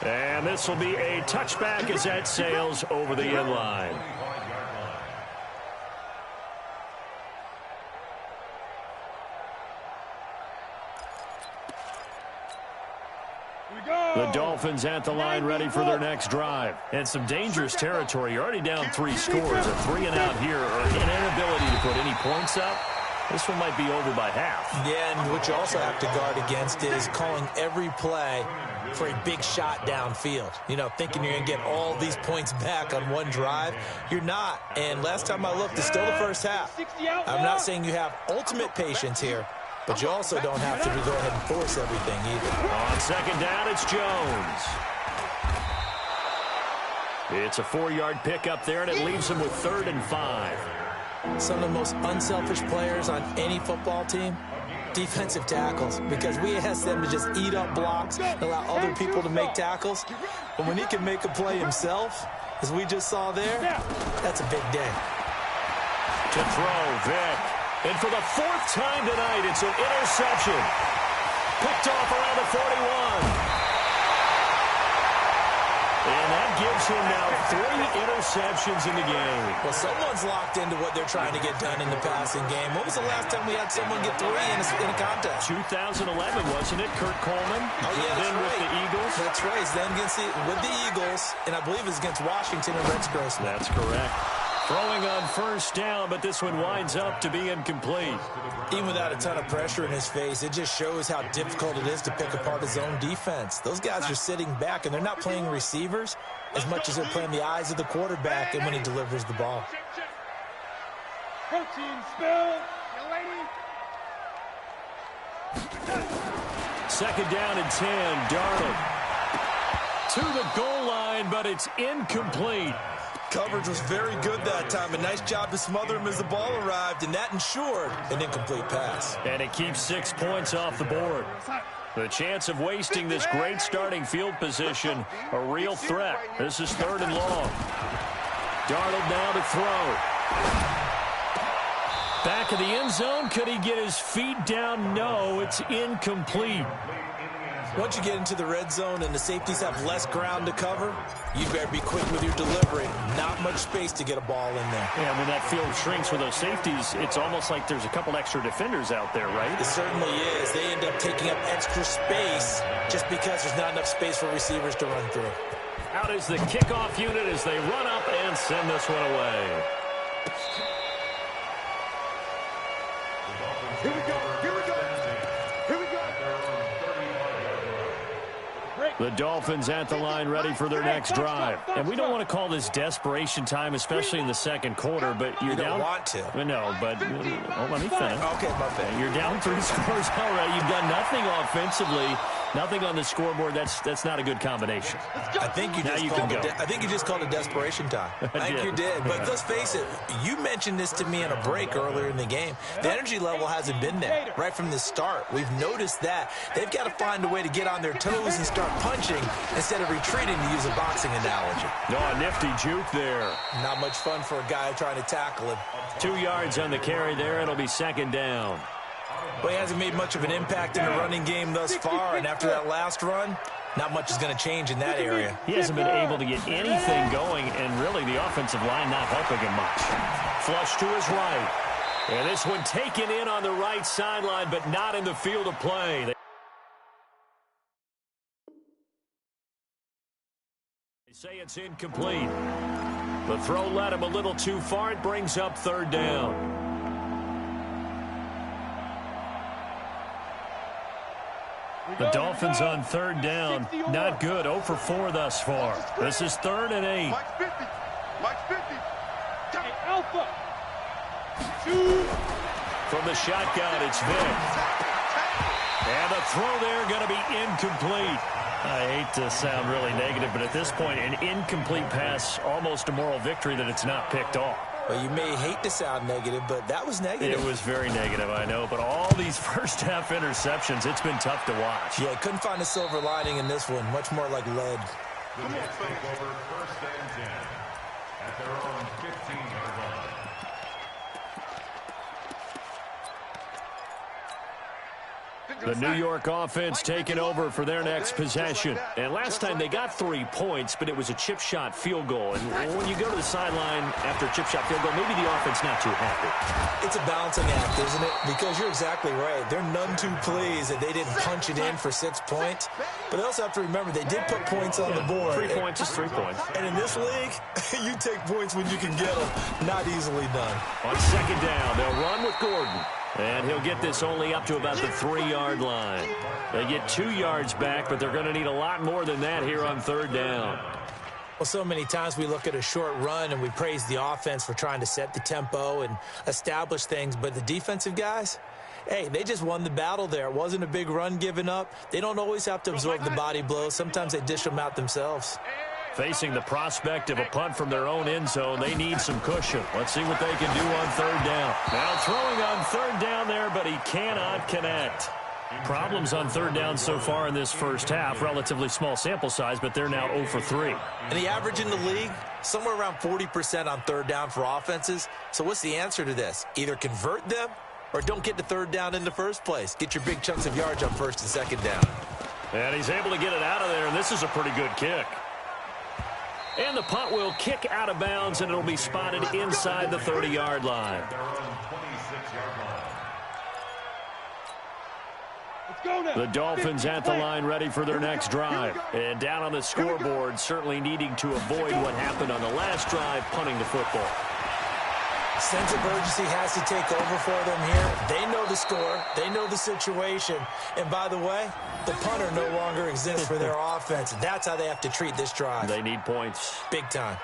And this will be a touchback as that sails over the end line. The Dolphins at the line ready for their next drive. And some dangerous territory. You're already down 3 scores. A 3 and out here or an inability to put any points up. This one might be over by half. Yeah, and what you also have to guard against is calling every play for a big shot downfield. You know, thinking you're going to get all these points back on one drive. You're not. And last time I looked, it's still the first half. I'm not saying you have ultimate patience here, but you also don't have to go ahead and force everything either. On second down, it's Jones. It's a 4-yard pickup there, and it leaves him with 3rd and 5. Some of the most unselfish players on any football team, defensive tackles, because we ask them to just eat up blocks, allow other people to make tackles. But when he can make a play himself, as we just saw there, that's a big day. To throw, Vick. And for the 4th time tonight, it's an interception. Picked off around the 41. And that gives him now 3 interceptions in the game. Well, someone's locked into what they're trying to get done in the passing game. When was the last time we had someone get 3 in a contest? 2011, wasn't it? Kurt Coleman. Oh, yeah, that's then right. With the Eagles. That's right. Then with the Eagles, and I believe it's against Washington and Rex Grossman. That's correct. Throwing on first down, but this one winds up to be incomplete. Even without a ton of pressure in his face, it just shows how difficult it is to pick apart his own defense. Those guys are sitting back, and they're not playing receivers as much as they're playing the eyes of the quarterback and when he delivers the ball. Protein spill, young lady. Second down and 10, Darnold. To the goal line, but it's incomplete. Coverage was very good that time. A nice job to smother him as the ball arrived, and that ensured an incomplete pass. And it keeps 6 points off the board. The chance of wasting this great starting field position, a real threat. This is 3rd and long. Darnold now to throw. Back of the end zone. Could he get his feet down? No, it's incomplete. Once you get into the red zone and the safeties have less ground to cover, you better be quick with your delivery. Not much space to get a ball in there. Yeah, when that field shrinks with those safeties, it's almost like there's a couple extra defenders out there, right? It certainly is. They end up taking up extra space just because there's not enough space for receivers to run through. Out is the kickoff unit as they run up and send this one away. Here we go. Here we go. Here we go. The Dolphins at the line ready for their next drive. And we don't want to call this desperation time, especially in the second quarter, but you're down. You don't want to. No, but let me finish. Okay, my bad. You're down 3 scores already. You've done nothing offensively, nothing on the scoreboard. That's not a good combination. I think you just called it desperation time. I think you did. But let's face it, you mentioned this to me in a break earlier in the game. The energy level hasn't been there right from the start. We've noticed that. They've got to find a way to get on their toes and start punching instead of retreating, to use a boxing analogy. No, a nifty juke there. Not much fun for a guy trying to tackle him. 2 yards on the carry there. It'll be second down. Well, he hasn't made much of an impact in the running game thus far, and after that last run, not much is going to change in that area. He hasn't been able to get anything going, and really the offensive line not helping him much. Flush to his right. And this one taken in on the right sideline, but not in the field of play. They say it's incomplete. The throw led him a little too far. It brings up 3rd down. The Dolphins on 3rd down. Not good. 0 for 4 thus far. This is 3rd and 8. Mike 50. Mike 50. Hey, Alpha. From the shotgun, it's Vick. And the throw there going to be incomplete. I hate to sound really negative, but at this point, an incomplete pass, almost a moral victory that it's not picked off. Well, you may hate to sound negative, but that was negative. It was very negative, I know. But all these first-half interceptions, it's been tough to watch. Yeah, couldn't find a silver lining in this one. Much more like lead. The Colts take over 1st and 10 at their own 15-yard line. The New York offense taking over for their next possession. And last time they got 3 points, but it was a chip shot field goal. And when you go to the sideline after a chip shot field goal, maybe the offense not too happy. It's a balancing act, isn't it? Because you're exactly right. They're none too pleased that they didn't punch it in for 6 points. But they also have to remember they did put points on the board. 3 points is 3 points. And in this league, you take points when you can get them. Not easily done. On second down, they'll run with Gordon. And he'll get this only up to about the 3-yard line. They get 2 yards back, but they're going to need a lot more than that here on third down. Well, so many times we look at a short run and we praise the offense for trying to set the tempo and establish things. But the defensive guys, hey, they just won the battle there. It wasn't a big run given up. They don't always have to absorb the body blows. Sometimes they dish them out themselves. Facing the prospect of a punt from their own end zone, they need some cushion. Let's see what they can do on third down. Now throwing on third down there, but he cannot connect. Problems on third down so far in this first half. Relatively small sample size, but they're now 0 for 3. And the average in the league, somewhere around 40% on third down for offenses. So what's the answer to this? Either convert them or don't get to third down in the first place. Get your big chunks of yards on first and second down. And he's able to get it out of there, and this is a pretty good kick. And the punt will kick out of bounds, and it'll be spotted inside the 30-yard line. The Dolphins at the line ready for their next drive. And down on the scoreboard, certainly needing to avoid what happened on the last drive, punting the football. Sense of urgency has to take over for them here. They know the score. They know the situation. And by the way, the punter no longer exists for their offense. That's how they have to treat this drive. They need points. Big time.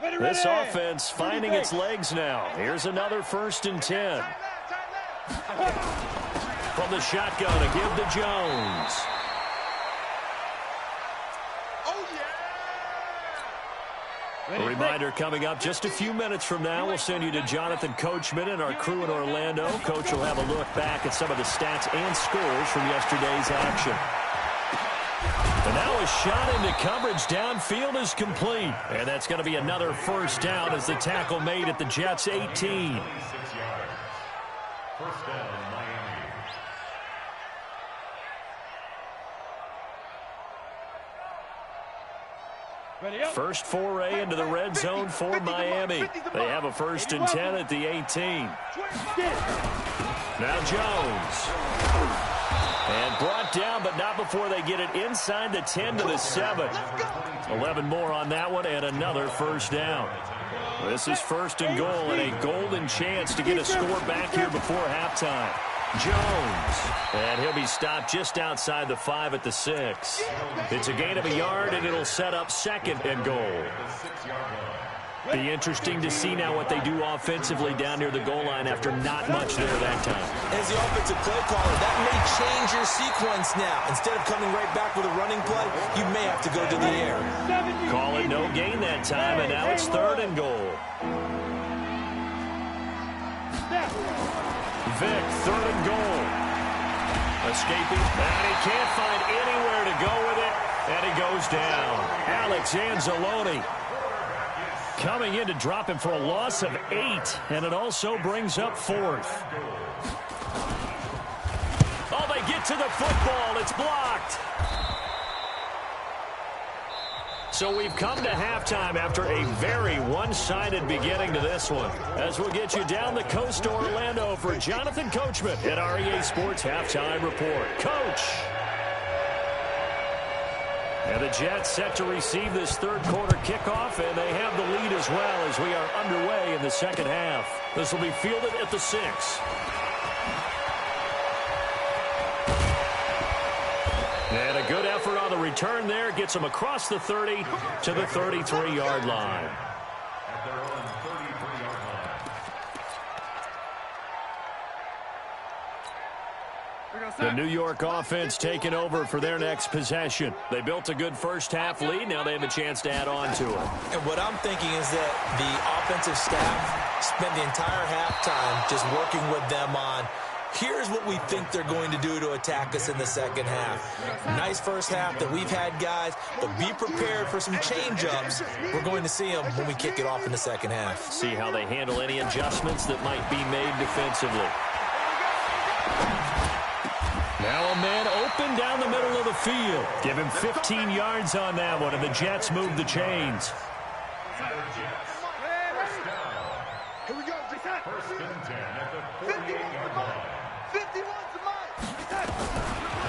This offense finding its legs now. Here's another 1st and 10. From the shotgun to give to Jones. A reminder coming up just a few minutes from now. We'll send you to Jonathan Coachman and our crew in Orlando. Coach will have a look back at some of the stats and scores from yesterday's action. And now a shot into coverage downfield is complete. And that's going to be another first down as the tackle made at the Jets' 18. First down, Miami. First foray into the red zone for Miami. They have a 1st and 10 at the 18. Now Jones. And brought down, but not before they get it inside the 10 to the 7. 11 more on that one, and another first down. This is 1st and goal, and a golden chance to get a score back here before halftime. Jones, and he'll be stopped just outside the 5 at the 6. It's a gain of a yard, and it'll set up 2nd and goal. Be interesting to see now what they do offensively down near the goal line after not much there that time. As the offensive play caller, that may change your sequence now. Instead of coming right back with a running play, you may have to go to the air. Call it no gain that time, and now it's 3rd and goal. Vick, 3rd and goal. Escaping, and he can't find anywhere to go with it, and he goes down. Alex Anzalone coming in to drop him for a loss of 8, and it also brings up 4th. Oh, they get to the football. It's blocked. So we've come to halftime after a very one-sided beginning to this one. As we'll get you down the coast to Orlando for Jonathan Coachman at our EA Sports Halftime Report. Coach! And the Jets set to receive this third quarter kickoff, and they have the lead as well as we are underway in the second half. This will be fielded at the 6. And a good effort on the return there. Gets them across the 30 to the 33-yard line. The New York offense taking over for their next possession. They built a good first half lead. Now they have a chance to add on to it. And what I'm thinking is that the offensive staff spent the entire halftime just working with them on Here's what we think they're going to do to attack us in the second half. Nice first half that we've had, guys, but be prepared for some change-ups. We're going to see them when we kick it off in the second half. See how they handle any adjustments that might be made defensively. Now a man open down the middle of the field. Give him 15 yards on that one, and the Jets move the chains. Here we go. First and 10 at the 48-yard line. 51's the mark.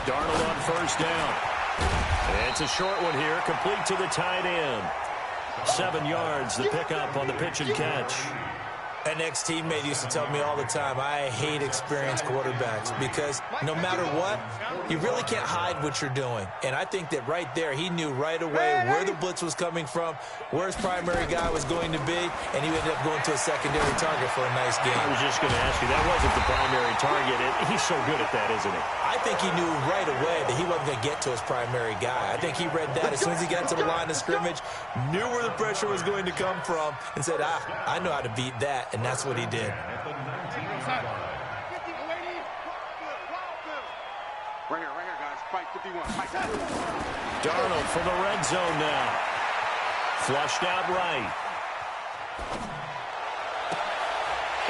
Darnold on first down. It's a short one here, complete to the tight end. 7 yards, the pickup on the pitch and catch. An ex-teammate used to tell me all the time, I hate experienced quarterbacks because no matter what, you really can't hide what you're doing. And I think that right there, he knew right away where the blitz was coming from, where his primary guy was going to be, and he ended up going to a secondary target for a nice game. I was just going to ask you, that wasn't the primary target. He's so good at that, isn't he? I think he knew right away that he wasn't going to get to his primary guy. I think he read that as soon as he got to the line of scrimmage, knew where the pressure was going to come from, and said, I know how to beat that. And that's what he did. Right here, guys. Fight 51. Darnold from the red zone now. Flushed out right.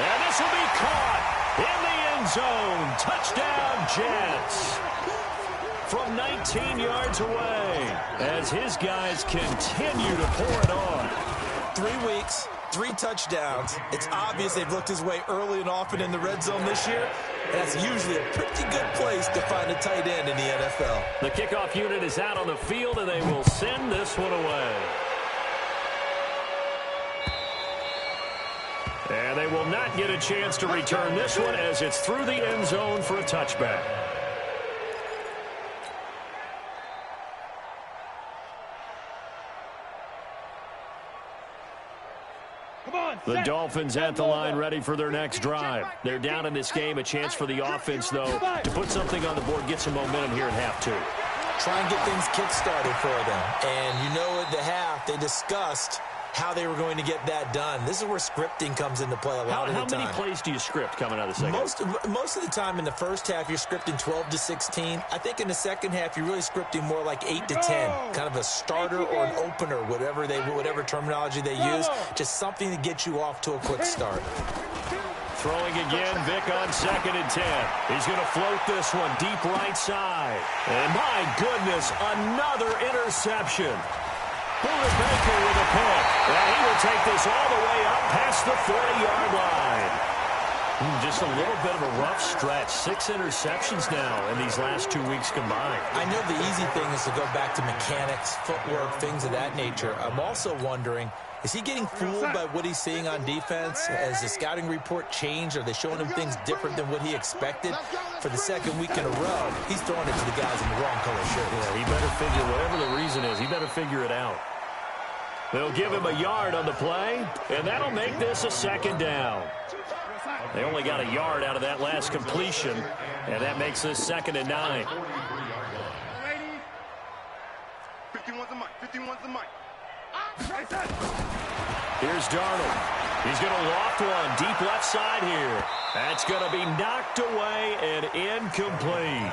And this will be caught in the end zone. Touchdown, Jets. From 19 yards away as his guys continue to pour it on. 3 weeks. 3 touchdowns. It's obvious they've looked his way early and often in the red zone this year. And that's usually a pretty good place to find a tight end in the NFL. The kickoff unit is out on the field, and they will send this one away. And they will not get a chance to return this one as it's through the end zone for a touchback. The Dolphins at the line ready for their next drive. They're down in this game. A chance for the offense, though, to put something on the board, get some momentum here at half 2. Try and get things kick-started for them. And you know at the half, they discussed how they were going to get that done. This is where scripting comes into play a lot of the time. How many plays do you script coming out of the second half? Most of the time in the first half, you're scripting 12 to 16. I think in the second half, you're really scripting more like 8 to 10. Kind of a starter or an opener, whatever terminology they use. Just something to get you off to a quick start. Throwing again, Vic on 2nd and 10. He's going to float this one deep right side. And my goodness, another interception. Budda Baker with a pick. And he will take this all the way up past the 40-yard line. Just a little bit of a rough stretch. 6 interceptions now in these last 2 weeks combined. I know the easy thing is to go back to mechanics, footwork, things of that nature. I'm also wondering, is he getting fooled by what he's seeing on defense? Has the scouting report changed? Are they showing him things different than what he expected? For the second week in a row, he's throwing it to the guys in the wrong color shirt. Yeah, he better figure, whatever the reason is, he better figure it out. They'll give him a yard on the play, and that'll make this a 2nd down. They only got a yard out of that last completion, and that makes this 2nd and 9. 51's the mic. 51's the mic. Here's Darnold. He's going to loft one deep left side here. That's going to be knocked away and incomplete.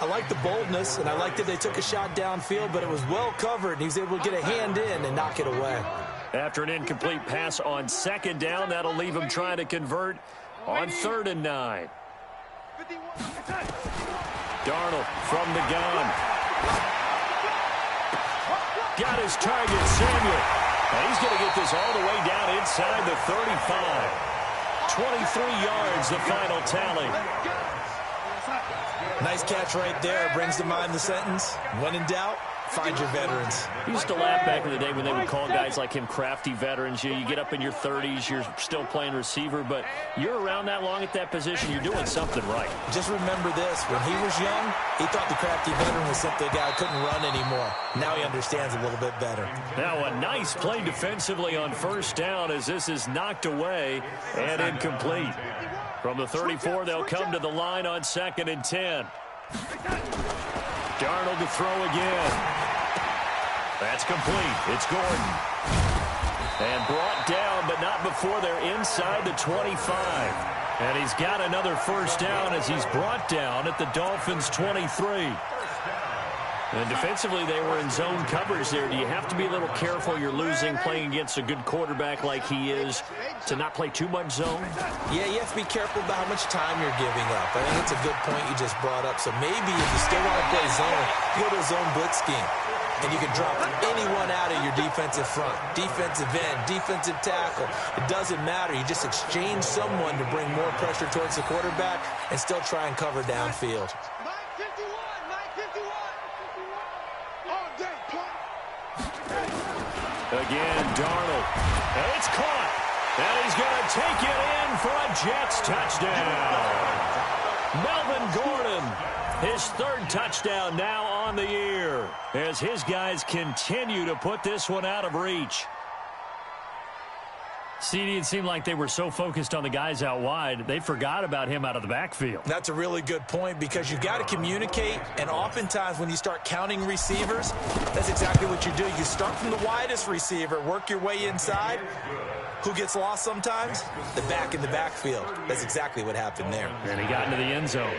I like the boldness, and I like that they took a shot downfield, but it was well covered, and he was able to get a hand in and knock it away. After an incomplete pass on 2nd down, that'll leave him trying to convert on 3rd and 9. Darnold from the gun. Got his target, Samuel. And he's going to get this all the way down inside the 35. 23 yards, the final tally. Nice catch right there. Brings to mind the sentence, when in doubt, find your veterans. I used to laugh back in the day when they would call guys like him crafty veterans. You get up in your 30s, you're still playing receiver, but you're around that long at that position, you're doing something right. Just remember this. When he was young, he thought the crafty veteran was simply a guy who couldn't run anymore. Now he understands a little bit better. Now a nice play defensively on 1st down as this is knocked away and incomplete. From the 34, they'll come to the line on 2nd and 10. Darnold to throw again. That's complete. It's Gordon. And brought down, but not before they're inside the 25. And he's got another first down as he's brought down at the Dolphins' 23. And defensively, they were in zone coverage there. Do you have to be a little careful? You're losing playing against a good quarterback like he is to not play too much zone? Yeah, you have to be careful about how much time you're giving up. I think it's a good point you just brought up. So maybe if you still want to play zone, you go to a zone blitz scheme. And you can drop anyone out of your defensive front, defensive end, defensive tackle. It doesn't matter. You just exchange someone to bring more pressure towards the quarterback and still try and cover downfield. Again, Darnold. And it's caught. And he's going to take it in for a Jets touchdown. Melvin Gordon, his third touchdown now on the year as his guys continue to put this one out of reach. CD, it seemed like they were so focused on the guys out wide, they forgot about him out of the backfield. That's a really good point because you've got to communicate, and oftentimes when you start counting receivers, that's exactly what you do. You start from the widest receiver, work your way inside. Who gets lost sometimes? The back in the backfield. That's exactly what happened there. And he got into the end zone.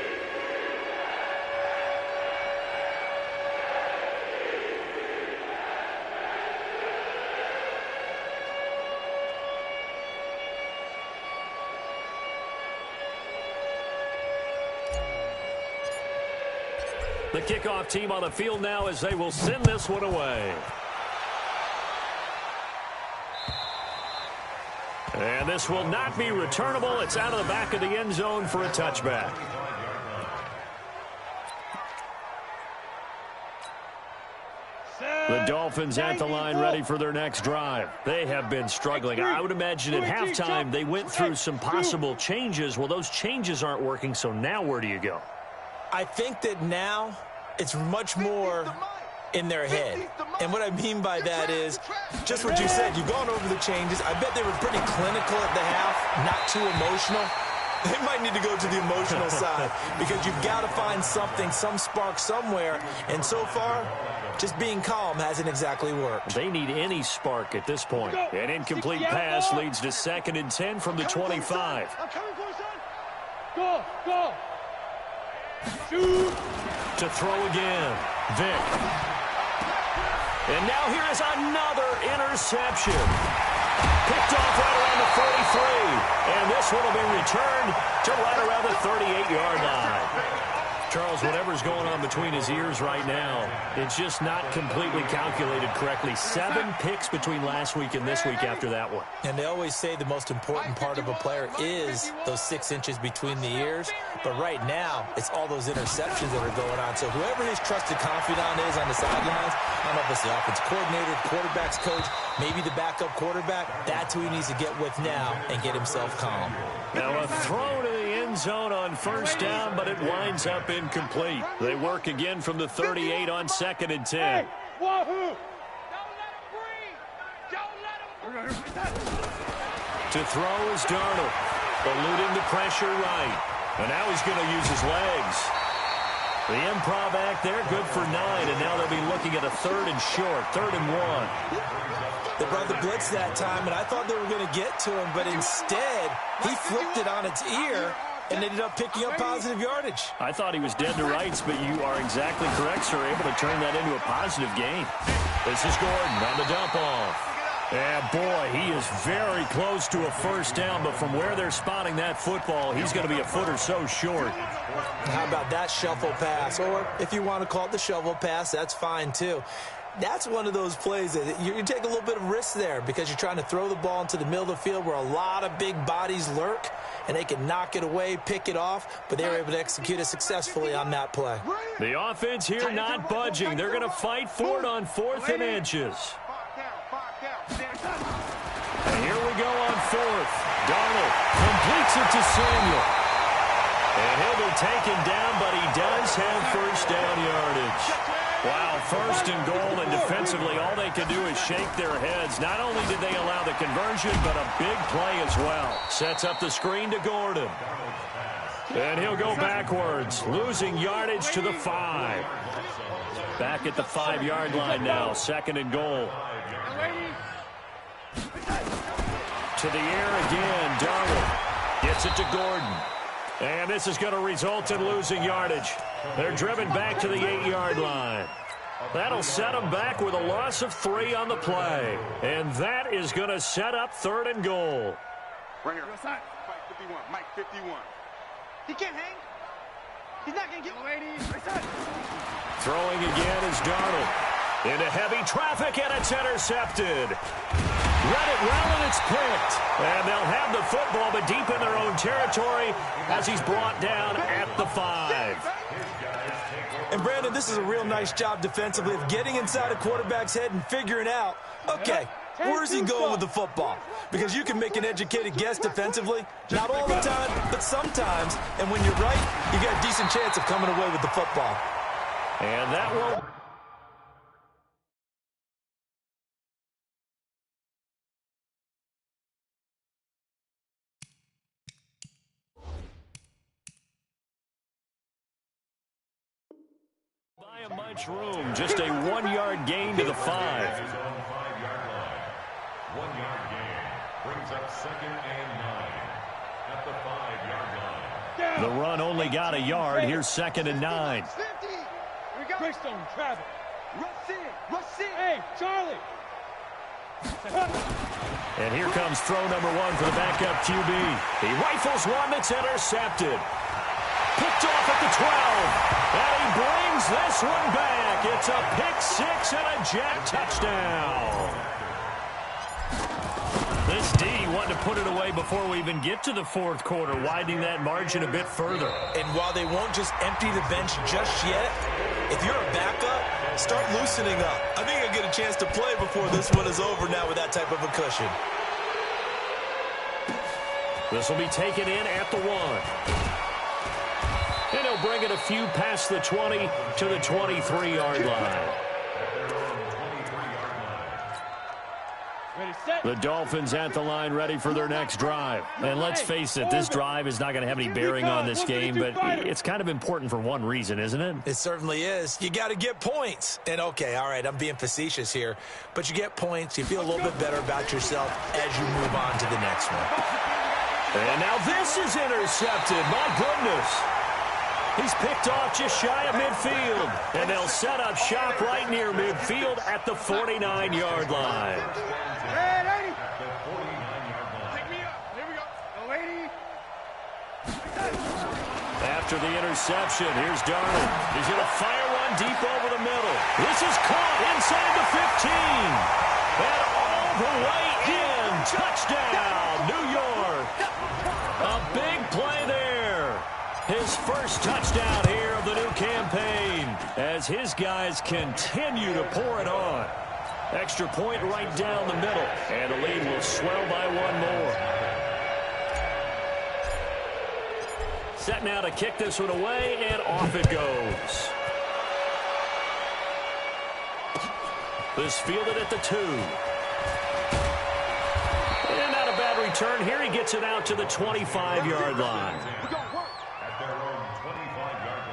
The kickoff team on the field now as they will send this one away. And this will not be returnable. It's out of the back of the end zone for a touchback. The Dolphins at the line ready for their next drive. They have been struggling. I would imagine at halftime they went through some possible changes. Well, those changes aren't working, so now where do you go? I think that now it's much more in their head. And what I mean by that is just what you said. You've gone over the changes. I bet they were pretty clinical at the half, not too emotional. They might need to go to the emotional side because you've got to find something, some spark somewhere. And so far, just being calm hasn't exactly worked. They need any spark at this point. An incomplete pass leads to 2nd and 10 from the 25. Go. Shoot. To throw again. Vick. And now here is another interception. Picked off right around the 43. And this one will be returned to right around the 38-yard line. Charles, whatever's going on between his ears right now, it's just not completely calculated correctly. 7 picks between last week and this week after that one. And they always say the most important part of a player is those 6 inches between the ears. But right now, it's all those interceptions that are going on. So whoever his trusted confidant is on the sidelines, I don't know if it's the offense coordinator, quarterback's coach, maybe the backup quarterback, that's who he needs to get with now and get himself calm. Now a throw to the end zone on first down, but it winds up incomplete. They work again from the 38 on 2nd and 10. To throw is Darnold, eluding the pressure right. And now he's going to use his legs. The improv act there, good for 9, and now they'll be looking at a 3rd and short, 3rd and 1. They brought the blitz that time, and I thought they were going to get to him, but instead, he flipped it on its ear and ended up picking up positive yardage. I thought he was dead to rights, but you are exactly correct, sir, able to turn that into a positive gain. This is Gordon on the dump off. And boy, he is very close to a first down, but from where they're spotting that football, he's going to be a foot or so short. How about that shuffle pass? Or if you want to call it the shovel pass, that's fine too. That's one of those plays that you take a little bit of risk there because you're trying to throw the ball into the middle of the field where a lot of big bodies lurk, and they can knock it away, pick it off, but they were able to execute it successfully on that play. The offense here not budging. They're going to fight for it on 4th and inches. And here we go on 4th. Darnold completes it to Samuel. And he'll be taken down, but he does have first down yardage. Wow, 1st and goal, and defensively all they can do is shake their heads. Not only did they allow the conversion, but a big play as well. Sets up the screen to Gordon. And he'll go backwards, losing yardage to the 5. Back at the 5-yard line now, 2nd and goal. To the air again, Darnold. Gets it to Gordon. And this is going to result in losing yardage. They're driven back to the 8-yard line. That'll set them back with a loss of 3 on the play. And that is going to set up 3rd and goal. Right here. Mike 51. Mike 51. He can't hang. He's not going to get ladies. Throwing again is Darnold. Into heavy traffic, and it's intercepted. Read it well, and it's picked. And they'll have the football, but deep in their own territory as he's brought down at the 5. And, Brandon, this is a real nice job defensively of getting inside a quarterback's head and figuring out, okay, where's he going with the football? Because you can make an educated guess defensively, not all the time, but sometimes. And when you're right, you got a decent chance of coming away with the football. And that will... by a much room, just a 1-yard gain to the 5. 1-yard gain brings up 2nd and 9 at the 5-yard line. The run only got a yard. Here's 2nd and 9. We got Christone, travel. Rush in. Hey, Charlie. And here comes throw number 1 for the backup QB. He rifles one that's intercepted. Picked off at the 12. And he brings this one back. It's a pick 6 and a Jack touchdown. This D wanted to put it away before we even get to the 4th quarter, widening that margin a bit further. And while they won't just empty the bench just yet, if you're a backup, start loosening up. I think I'll get a chance to play before this one is over now with that type of a cushion. This will be taken in at the 1. And he'll bring it a few past the 20 to the 23-yard line. The Dolphins at the line, ready for their next drive. And let's face it, this drive is not going to have any bearing on this game, but it's kind of important for one reason, isn't it? It certainly is. You got to get points. And, okay, all right, I'm being facetious here, but you get points, you feel a little bit better about yourself as you move on to the next one. And now this is intercepted. My goodness. He's picked off just shy of midfield. And they'll set up shop right near midfield at the 49-yard line. Hey, lady. Pick me up. Here we go. The lady. After the interception, here's Darnold. He's going to fire one deep over the middle. This is caught inside the 15. And all the way in. Touchdown, New York. A big play there. His first touchdown here of the new campaign as his guys continue to pour it on. Extra point right down the middle, and the lead will swell by 1 more. Set now to kick this one away, and off it goes. This fielded at the 2. And not a bad return here. He gets it out to the 25-yard line. At their own 25-yard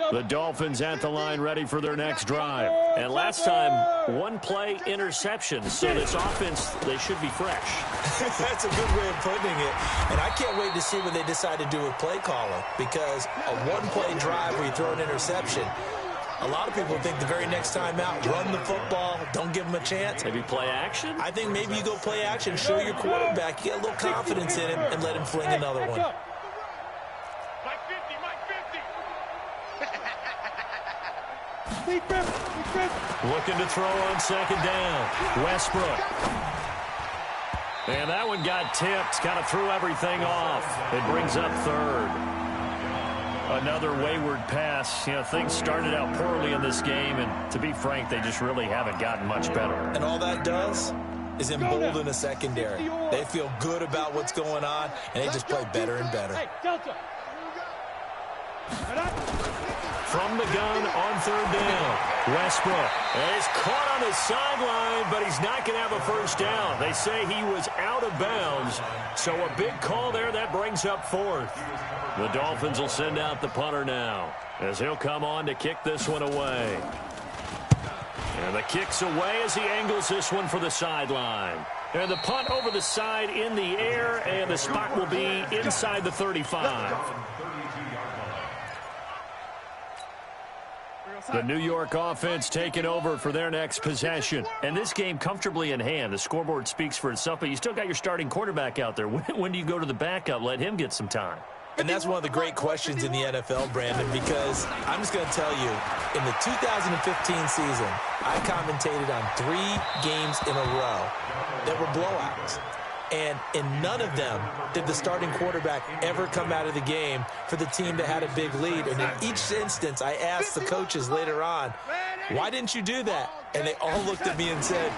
line. The Dolphins at the line, ready for their next drive. And last time, 1-play interception. So this offense, they should be fresh. That's a good way of putting it. And I can't wait to see what they decide to do with play calling, because a 1-play drive where you throw an interception, a lot of people think the very next time out, run the football, don't give them a chance. Maybe play action? I think maybe you go play action, show your quarterback, you get a little confidence in him, and let him fling another one. Mike 50, Mike 50. Looking to throw on second down. Westbrook. And that one got tipped. Kind of threw everything off. It brings up 3rd. Another wayward pass. You know, things started out poorly in this game, and to be frank, they just really haven't gotten much better. And all that does is embolden a secondary. They feel good about what's going on, and they just play better and better. Hey, Delta. from the gun on third down. Westbrook is caught on the sideline, but he's not going to have a first down. They say he was out of bounds, so a big call there. That brings up fourth. The Dolphins will send out the punter now, as he'll come on to kick this one away. And the kick's away as he angles this one for the sideline. And the punt over the side in the air, and the spot will be inside the 35. The New York offense taking over for their next possession. And this game comfortably in hand. The scoreboard speaks for itself, but you still got your starting quarterback out there. When do you go to the backup? Let him get some time. And that's one of the great questions in the NFL, Brandon, because I'm just going to tell you, in the 2015 season, I commentated on 3 games in a row that were blowouts. And in none of them did the starting quarterback ever come out of the game for the team that had a big lead. And in each instance, I asked the coaches later on, why didn't you do that? And they all looked at me and said,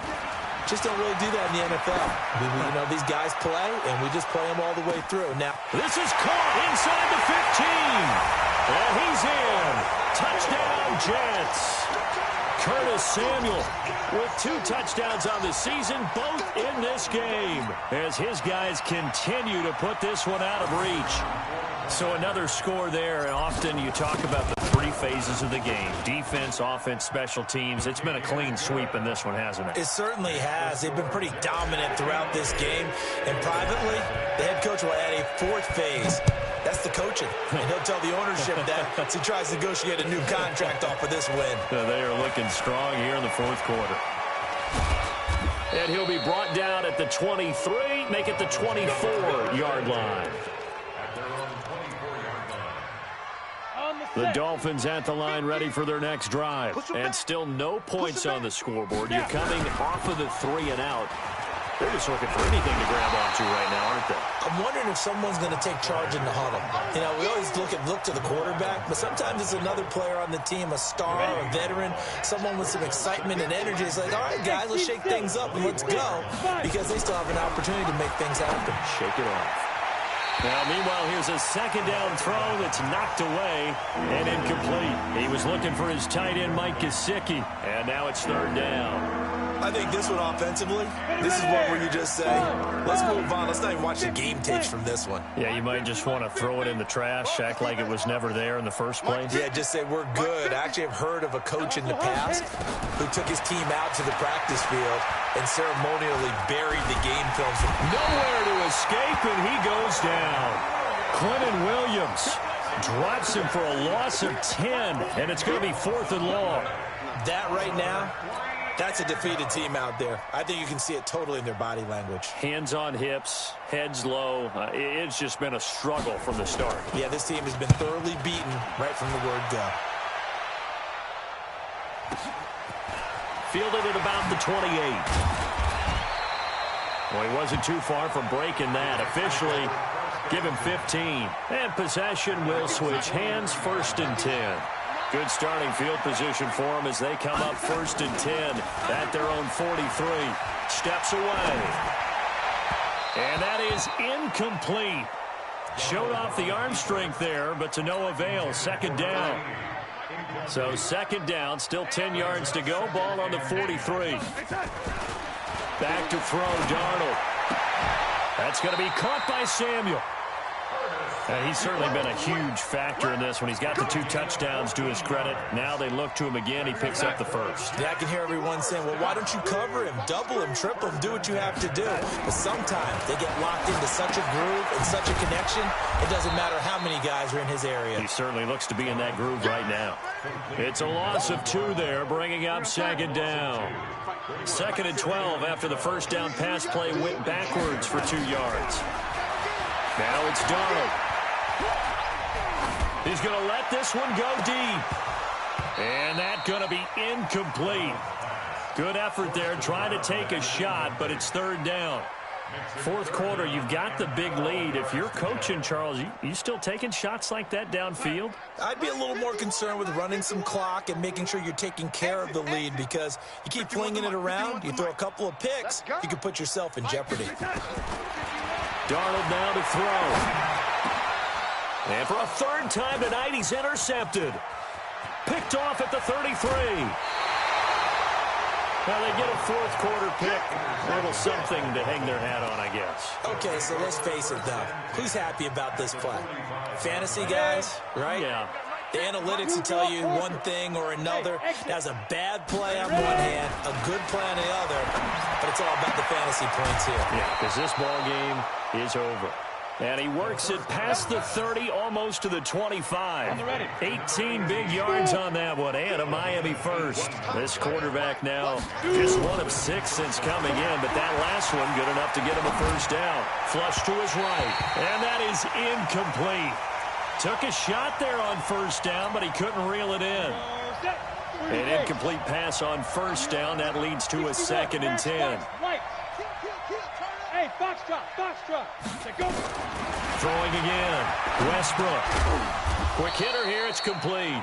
just don't really do that in the NFL. You know, these guys play, and we just play them all the way through. Now, this is caught inside the 15. And he's in. Touchdown, Jets. Curtis Samuel with 2 touchdowns on the season, both in this game, as his guys continue to put this one out of reach. So another score there, and often you talk about the 3 phases of the game: defense, offense, special teams. It's been a clean sweep in this one, hasn't it? It certainly has. They've been pretty dominant throughout this game. And privately, the head coach will add a 4th phase. That's the coaching. And he'll tell the ownership that as he tries to negotiate a new contract off of this win. They are looking strong here in the 4th quarter. And he'll be brought down at the 23, make it the 24-yard line. The Dolphins at the line, ready for their next drive. And still no points on the scoreboard. You're coming off of the 3 and out. They're just looking for anything to grab onto right now, aren't they? I'm wondering if someone's going to take charge in the huddle. You know, we always look to the quarterback, but sometimes it's another player on the team, a star, a veteran, someone with some excitement and energy. It's like, all right, guys, let's shake things up and let's go, because they still have an opportunity to make things happen. Shake it off. Now, meanwhile, here's a 2nd down throw that's knocked away and incomplete. He was looking for his tight end, Mike Gesicki, and now it's 3rd down. I think this one offensively, this is one where you just say, let's move on. Let's not even watch the game tapes from this one. Yeah, you might just want to throw it in the trash, act like it was never there in the first place. Yeah, just say we're good. I actually have heard of a coach in the past who took his team out to the practice field and ceremonially buried the game films. Nowhere to escape, and he goes down. Quentin Williams drops him for a loss of 10, and it's going to be 4th and long. That right now, that's a defeated team out there. I think you can see it totally in their body language. Hands on hips, heads low. It's just been a struggle from the start. Yeah, this team has been thoroughly beaten right from the word go. Fielded at about the 28. Well, he wasn't too far from breaking that. Officially, give him 15. And possession will switch hands, 1st and 10. Good starting field position for them as they come up 1st and 10 at their own 43. Steps away. And that is incomplete. Showed off the arm strength there, but to no avail. 2nd down. So 2nd down, still 10 yards to go. Ball on the 43. Back to throw, Darnold. That's going to be caught by Samuel. He's certainly been a huge factor in this when he's got the 2 touchdowns to his credit. Now they look to him again. He picks up the 1st. Yeah, I can hear everyone saying, well, why don't you cover him, double him, triple him, do what you have to do. But sometimes they get locked into such a groove and such a connection, it doesn't matter how many guys are in his area. He certainly looks to be in that groove right now. It's a loss of 2 there, bringing up 2nd down. 2nd and 12 after the 1st down pass play went backwards for 2 yards. Now it's Darnold. He's going to let this one go deep. And that's going to be incomplete. Good effort there, trying to take a shot, but it's 3rd down. 4th quarter, you've got the big lead. If you're coaching, Charles, you still taking shots like that downfield? I'd be a little more concerned with running some clock and making sure you're taking care of the lead, because you keep flinging it around, you throw a couple of picks, you can put yourself in jeopardy. Darnold now to throw. And for a 3rd time tonight, he's intercepted. picked off at the 33. Well, they get a fourth quarter pick. A little something to hang their hat on, I guess. Okay, so let's face it, though. Who's happy about this play? Fantasy guys, right? Yeah. The analytics will tell you one thing or another. That's a bad play on one hand, a good play on the other, but it's all about the fantasy points here. Yeah, because this ball game is over. And he works it past the 30, almost to the 25. 18 big yards on that one, and a Miami first. This quarterback now just 1 of 6 since coming in, but that last one good enough to get him a first down. Flush to his right, and that is incomplete. Took a shot there on first down, but he couldn't reel it in. An incomplete pass on first down. That leads to a 2nd and 10. Hey, foxtrot. Go. Throwing again. Westbrook. Quick hitter here. It's complete.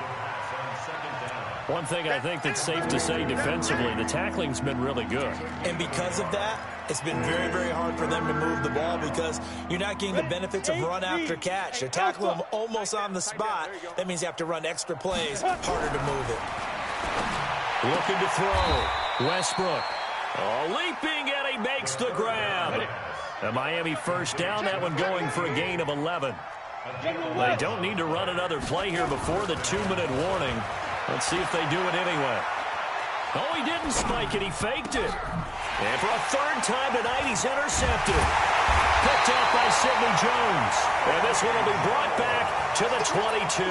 One thing I think that's safe to say defensively, the tackling's been really good. And because of that, it's been very, very hard for them to move the ball because you're not getting the benefits of run after catch. They're tackling them almost on the spot. That means you have to run extra plays, harder to move it. Looking to throw. Westbrook. Leaping, and he makes the grab. A Miami first down, that one going for a gain of 11. They don't need to run another play here before the 2-minute warning. Let's see if they do it anyway. Oh, he didn't spike it. He faked it. And for a 3rd time tonight, he's intercepted. Picked off by Sidney Jones. And this one will be brought back to the 22.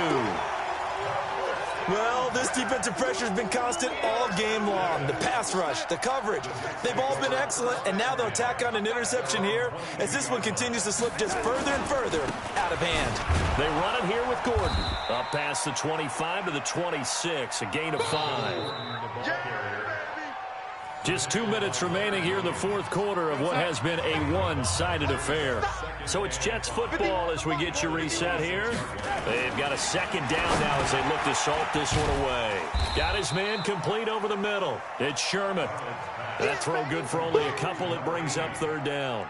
Well, this defensive pressure has been constant all game long. The pass rush, the coverage, they've all been excellent, and now they'll tack on an interception here as this one continues to slip just further and further out of hand. They run it here with Gordon. Up past the 25 to the 26, a gain of 5. Just 2 minutes remaining here in the fourth quarter of what has been a one-sided affair. So it's Jets football as we get you reset here. They've got a 2nd down now as they look to salt this one away. Got his man complete over the middle. It's Sherman. That throw good for only a couple. It brings up 3rd down.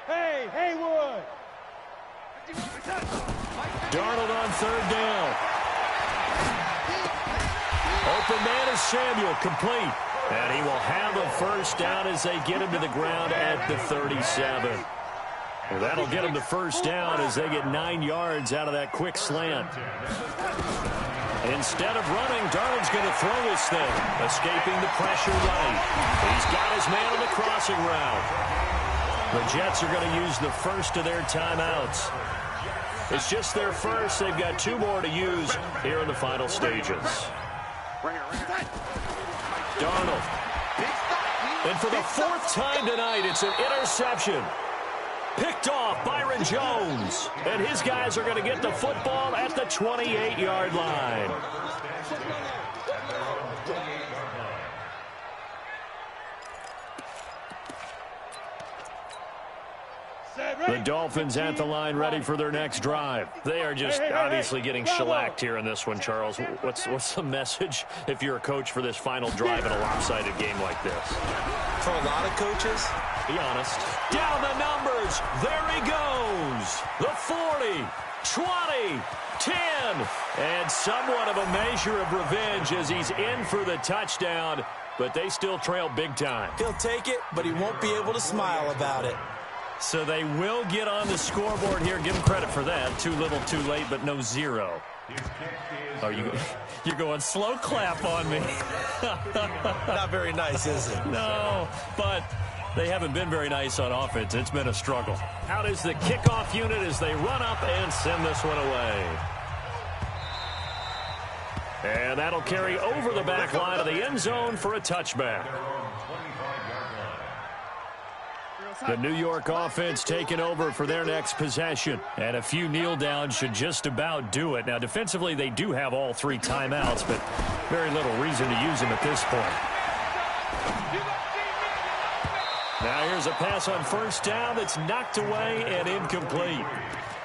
Hey, Haywood. Darnold on 3rd down. Open man is Samuel, complete. And he will have a first down as they get him to the ground at the 37. And that'll get him the first down as they get 9 yards out of that quick slant. Instead of running, Darnold's going to throw this thing, escaping the pressure right. He's got his man on the crossing route. The Jets are going to use the first of their timeouts. It's just their first. They've got 2 more to use here in the final stages. Darnold. And for the 4th time tonight, it's an interception. Picked off Byron Jones. And his guys are going to get the football at the 28-yard line. The Dolphins at the line, ready for their next drive. They are just obviously getting shellacked here in this one, Charles. What's the message if you're a coach for this final drive in a lopsided game like this? For a lot of coaches, be honest. Down the numbers. There he goes. The 40, 20, 10. And somewhat of a measure of revenge as he's in for the touchdown. But they still trail big time. He'll take it, but he won't be able to smile about it. So they will get on the scoreboard here. Give them credit for that. Too little, too late, but no 0. Oh, you're going slow clap on me. Not very nice, is it? No, but they haven't been very nice on offense. It's been a struggle. Out is the kickoff unit as they run up and send this one away. And that'll carry over the back line of the end zone for a touchback. The New York offense taking over for their next possession. And a few kneel downs should just about do it. Now, defensively, they do have all 3 timeouts, but very little reason to use them at this point. Now, here's a pass on first down that's knocked away and incomplete.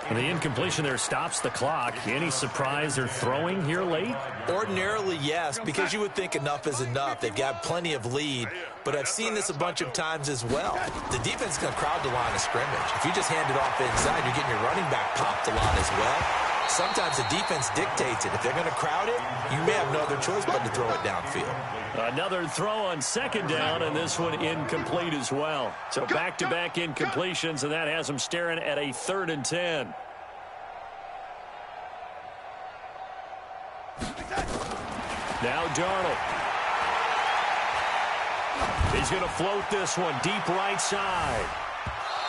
And the incompletion there stops the clock. Any surprise they're throwing here late? Ordinarily, yes, because you would think enough is enough. They've got plenty of lead, but I've seen this a bunch of times as well. The defense is going to crowd the line of scrimmage. If you just hand it off inside, you're getting your running back popped a lot as well. Sometimes the defense dictates it. If they're going to crowd it, you may have no other choice but to throw it downfield. Another throw on second down, and this one incomplete as well. So back-to-back incompletions, and that has them staring at a 3rd and 10. Now Darnold. He's going to float this one deep right side.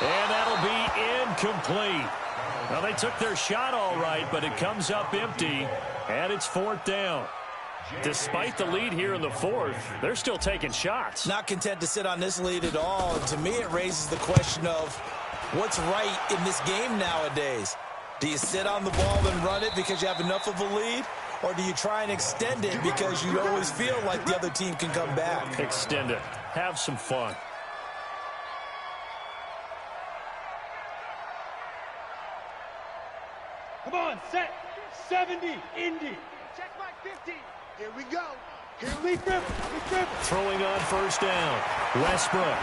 And that'll be incomplete. Well, they took their shot all right, but it comes up empty, and it's 4th down. Despite the lead here in the 4th, they're still taking shots. Not content to sit on this lead at all, and to me it raises the question of what's right in this game nowadays. Do you sit on the ball and run it because you have enough of a lead, or do you try and extend it because you always feel like the other team can come back? Extend it. Have some fun. Come on, set. 70, Indy. Check my 50. Here we go. Here, Lee Griffin. Lee Griffin. Throwing on first down. Westbrook.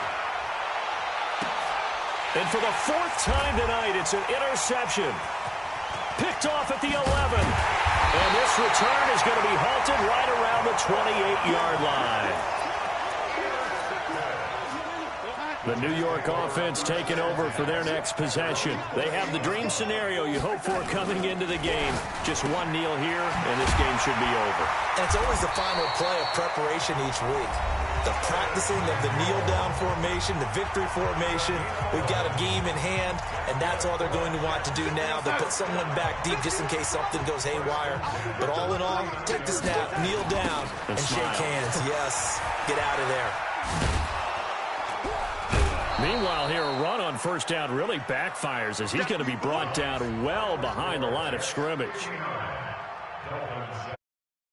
And for the 4th time tonight, it's an interception. Picked off at the 11. And this return is going to be halted right around the 28-yard line. The New York offense taking over for their next possession. They have the dream scenario you hope for coming into the game. Just one kneel here, and this game should be over. And it's always the final play of preparation each week. The practicing of the kneel-down formation, the victory formation. We've got a game in hand, and that's all they're going to want to do now. They'll put someone back deep just in case something goes haywire. But all in all, take the snap, kneel down, and shake hands. Yes, get out of there. Meanwhile, here, a run on first down really backfires as he's going to be brought down well behind the line of scrimmage.